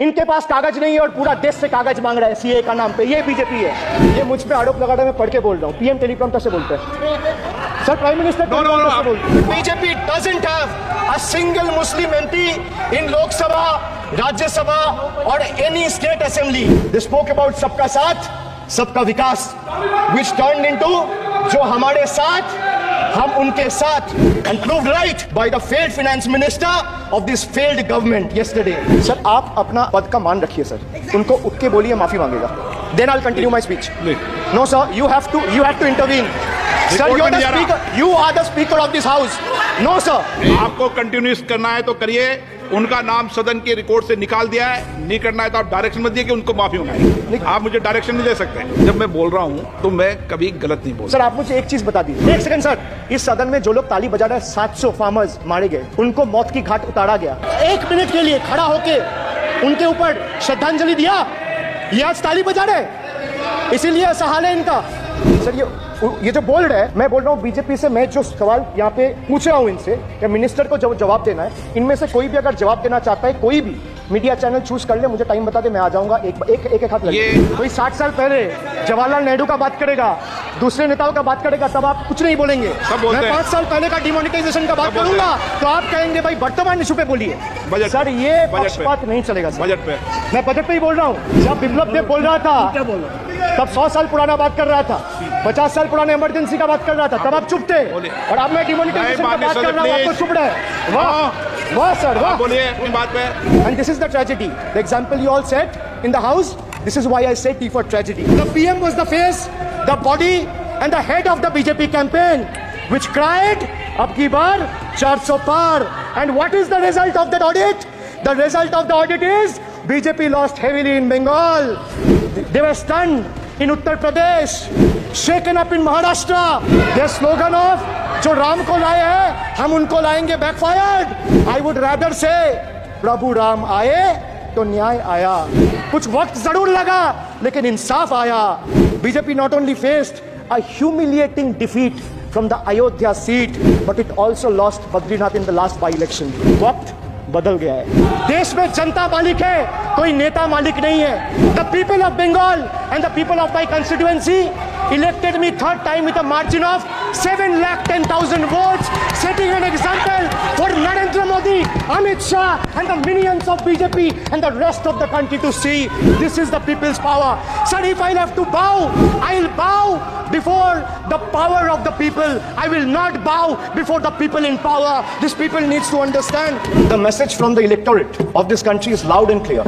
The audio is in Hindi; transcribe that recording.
इनके पास कागज नहीं है और पूरा देश से कागज मांग रहा है सीए का नाम पे। ये बीजेपी है। ये मुझ पे आरोप लगा रहा है, मैं पढ़ के बोल रहा हूँ। पीएम टेलीप्रॉम्प्टर से बोलते हैं सर, प्राइम मिनिस्टर टेलीप्रॉम्प्टर से बोलते हैं। BJP doesn't have a single Muslim MP in Lok Sabha, Rajya Sabha और any state assembly. They spoke about सबका साथ सबका विकास, which turned into जो हमारे साथ हम उनके साथ, and proved right by the failed finance minister of this failed government yesterday. Sir आप अपना पद का मान रखिए सर, उनको उठ के बोलिए माफी मांगेगा। Then I'll continue my speech. No sir, you have to intervene. Sir, you are the speaker of this house. No sir. आपको कंटिन्यूस करना है तो करिए, उनका नाम सदन के रिकॉर्ड से निकाल दिया है। नहीं करना है तो आप डायरेक्शन मत दिए कि उनको माफी मंगाई। आप मुझे डायरेक्शन नहीं दे सकते। जब मैं बोल रहा हूँ तो मैं कभी गलत नहीं बोल। सर आप मुझे एक चीज बता दीजिए, एक सेकंड सर। इस सदन में जो लोग ताली बजा रहे हैं, 700 फार्मर्स मारे गए, उनको मौत की घाट उतारा गया। 1 मिनट के लिए खड़ा होके उनके ऊपर श्रद्धांजलि दिया, ये आज ताली बजा रहे, इसीलिए ऐसा हाल है इनका। सर ये जो बोल रहे हैं, मैं बोल रहा हूँ बीजेपी से, मैं जो सवाल यहाँ पे पूछ रहा हूँ इनसे कि मिनिस्टर को जवाब देना है, इनमें से कोई भी अगर जवाब देना चाहता है, कोई भी मीडिया चैनल चूज कर ले, मुझे टाइम बता दे, मैं आ जाऊंगा। एक हाथ लगे। कोई 60 साल पहले जवाहरलाल नेहरू का बात करेगा, दूसरे नेताओं का बात करेगा, तब आप कुछ नहीं बोलेंगे। मैं 5 साल पहले का डिमोनेटाइजेशन का बात करूंगा तो आप कहेंगे भाई वर्तमान इशू पे बोलिए। सर ये पक्षपात नहीं चलेगा। बजट पे मैं बजट पे ही बोल रहा हूँ। जब बिप्लब देव बोल रहा था तब 100 साल पुराना बात कर रहा था, 50 साल पुराने इमरजेंसी का बात कर रहा था, तब आप चुप थे। और अब मैं डिमोनेटाइजेशन का बात कर रहा हूँ, आपको चुप रहे। वाह वाह सर वाह, बोलिए अपनी बात पे। And this is the tragedy. The example you all set in the house, this is why I say T for tragedy. The PM was the face, the body and the head of the BJP campaign, which cried, "Ab ki baar 400 par." And what is the result of that audit? The result of the audit is BJP lost heavily in Bengal. They were stunned in Uttar Pradesh, shaken up in Maharashtra. Their slogan of जो राम को लाए हैं हम उनको लाएंगे backfired. I would rather say प्रभु राम आए तो न्याय आया। कुछ वक्त जरूर लगा लेकिन इंसाफ आया। BJP not only faced a humiliating defeat from the Ayodhya seat, but it also lost Badrinath in the last by-election. वक्त बदल गया है। देश में जनता मालिक है, कोई नेता मालिक नहीं है। The people of Bengal and the people of my constituency elected me 3rd time with a margin of 7,10,000 votes, setting an example for Narendra Modi, Amit Shah and the minions of BJP and the rest of the country to see. This is the people's power. Sir, if I'll have to bow, I'll bow before the power of the people. I will not bow before the people in power. This people needs to understand. The message from the electorate of this country is loud and clear.